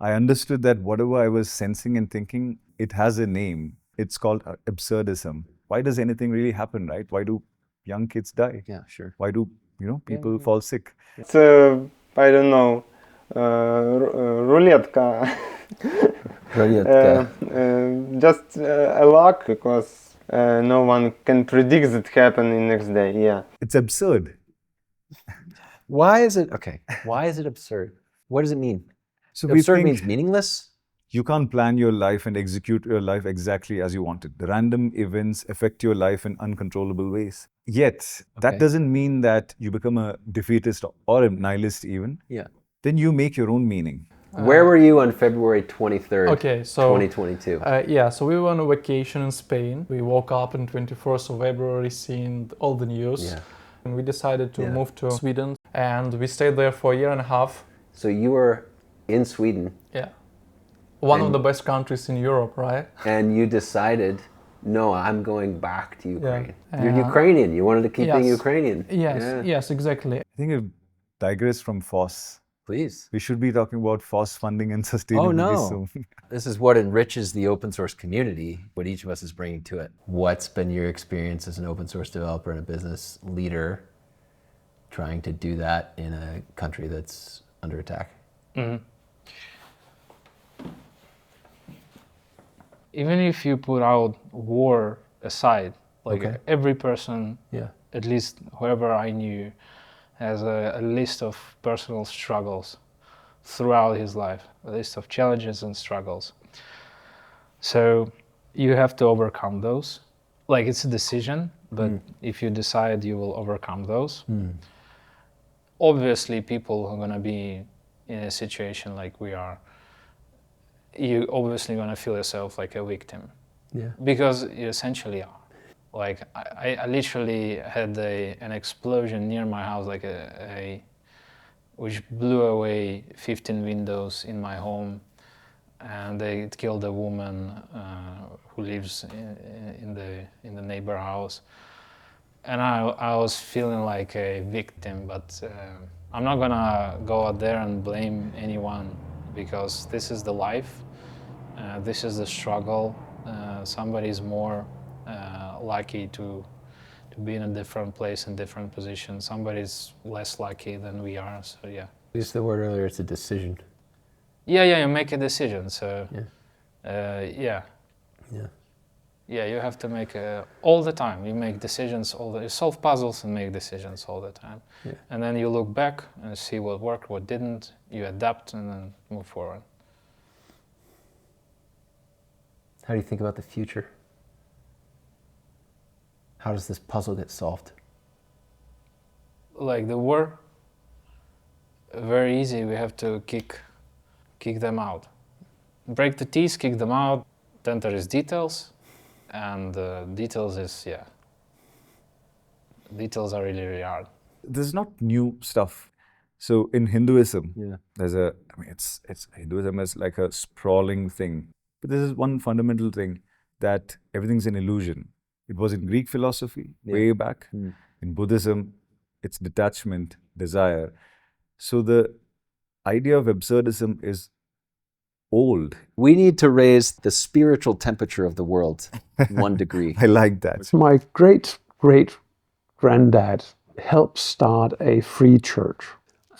I understood that whatever I was sensing and thinking, it has a name. It's called absurdism. Why does anything really happen, right? Why do young kids die? Yeah, sure. Why do people fall sick? It's I don't know, ruletka. Just a luck because no one can predict it happening next day. Yeah. It's absurd. Why is it absurd? What does it mean? So absurd means meaningless? You can't plan your life and execute your life exactly as you want it. The random events affect your life in uncontrollable ways. Yet, that doesn't mean that you become a defeatist or a nihilist even. Yeah. Then you make your own meaning. Where were you on February 23rd, 2022? So we were on a vacation in Spain. We woke up on 21st of February seeing all the news. Yeah. And we decided to move to Sweden. And we stayed there for a year and a half. So you were in Sweden. Yeah. One of the best countries in Europe, right? And you decided no, I'm going back to Ukraine. Yeah. You're Ukrainian. You wanted to keep being Yes. Ukrainian. Yes, Yeah. yes, exactly. I think if digress from FOSS. Please. We should be talking about FOSS funding and sustainability soon. This is what enriches the open source community, what each of us is bringing to it. What's been your experience as an open source developer and a business leader trying to do that in a country that's under attack? Mm-hmm. Even if you put out war aside, like every person, at least whoever I knew, has a list of personal struggles throughout his life, a list of challenges and struggles. So you have to overcome those. Like it's a decision, but if you decide you will overcome those, obviously people are gonna be in a situation like we are. You obviously gonna feel yourself like a victim. Yeah. Because you essentially are. Like I literally had an explosion near my house, like which blew away 15 windows in my home, and it killed a woman who lives in the neighbor house. And I was feeling like a victim, but I'm not gonna go out there and blame anyone, because this is the life, this is the struggle. Somebody's more lucky to be in a different place and different position. Somebody's less lucky than we are, so yeah. You used the word earlier, it's a decision. Yeah, you make a decision, so Yeah, you have to make all the time. You make decisions you solve puzzles and make decisions all the time. Yeah. And then you look back and see what worked, what didn't, you adapt and then move forward. How do you think about the future? How does this puzzle get solved? Like the war, very easy. We have to kick them out. Break the teeth, kick them out. Then there is details, and details is, details are really, really hard. This is not new stuff. So in Hinduism, there's Hinduism is like a sprawling thing. But this is one fundamental thing, that everything's an illusion. It was in Greek philosophy, way back. In Buddhism, it's detachment, desire. So the idea of absurdism is old. We need to raise the spiritual temperature of the world 1 degree. I like that. My great-great-granddad helped start a free church.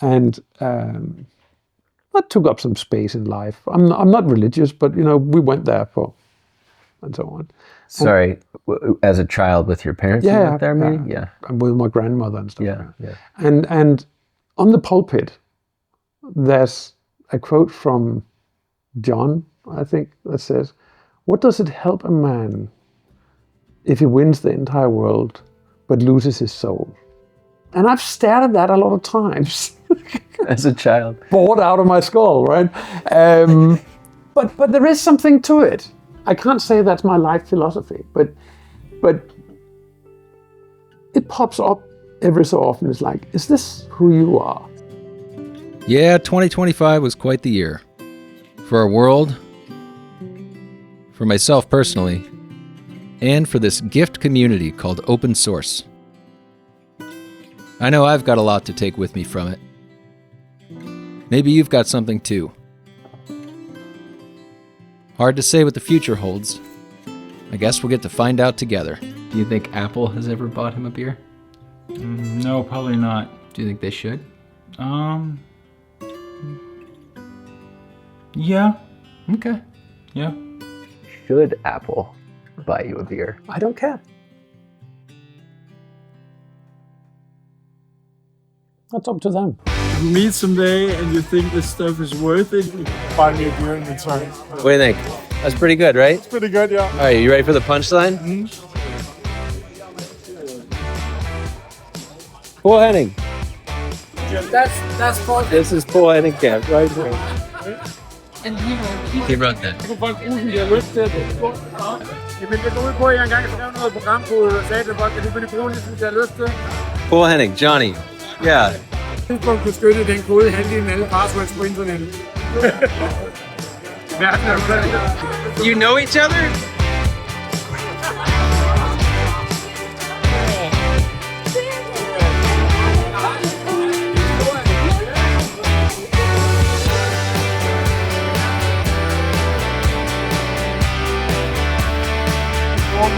And that took up some space in life. I'm not religious, but we went there and so on. Sorry, as a child with your parents, you went there, maybe? Yeah. And with my grandmother and stuff. Yeah. And on the pulpit, there's a quote from John, I think, that says, "What does it help a man if he wins the entire world but loses his soul?" And I've stared at that a lot of times. As a child. Bored out of my skull, right? But there is something to it. I can't say that's my life philosophy, but it pops up every so often. It's like, is this who you are? Yeah, 2025 was quite the year. For our world, for myself personally, and for this gift community called open source. I know I've got a lot to take with me from it. Maybe you've got something too. Hard to say what the future holds. I guess we'll get to find out together. Do you think Apple has ever bought him a beer? No, probably not. Do you think they should? Yeah. Okay. Yeah. Should Apple buy you a beer? I don't care. That's up to them. You meet someday and you think this stuff is worth it. Buy me a beer and it's fine. What do you think? That's pretty good, right? It's pretty good, yeah. All right, you ready for the punchline? Poul-Henning. That's Paul. This is Poul-Henning Kamp, right here. And He wrote that. Poul-Henning, Johnny. Yeah. You know each other?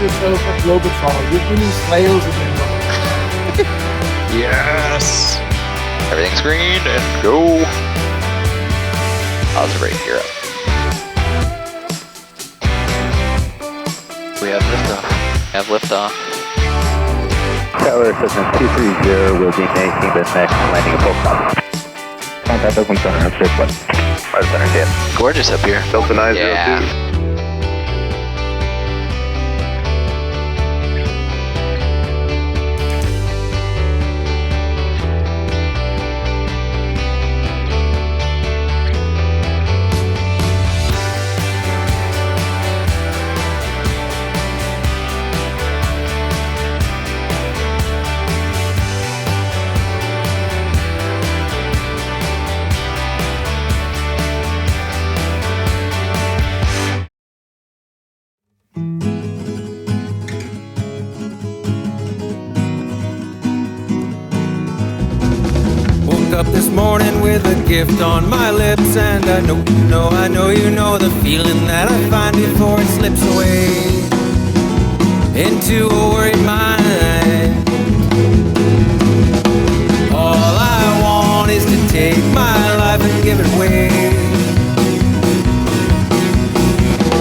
yourself a globetrotter. You're winning sales in your life. Yes! Everything's green and go! How's the rate here up? We have liftoff. Tower Cessna 230 will be making the next landing at full stop. Contact Oakland Center, I'm straight west. Right center, yeah. Gorgeous up here. Delta 902. Yeah. Up this morning with a gift on my lips, and I know you know the feeling that I find before it slips away into a worried mind. All I want is to take my life and give it away.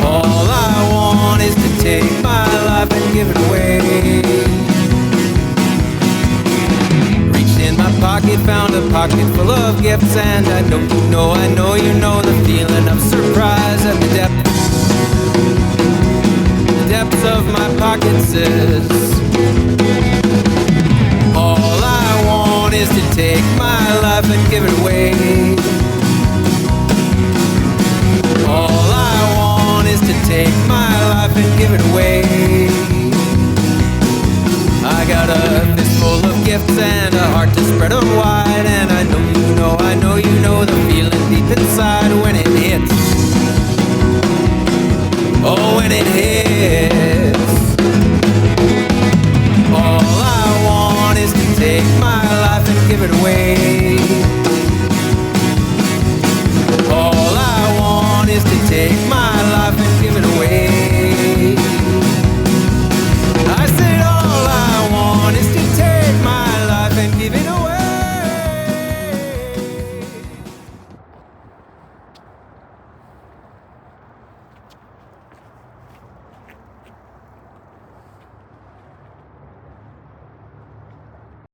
All I want is to take my life and give it away. Pocket, found a pocket full of gifts, and I know you know the feeling of surprise at the depths of my pocket says, all I want is to take my life and give it away. All I want is to take my life and give it away. I got a fistful of gifts and a heart to spread them wide, and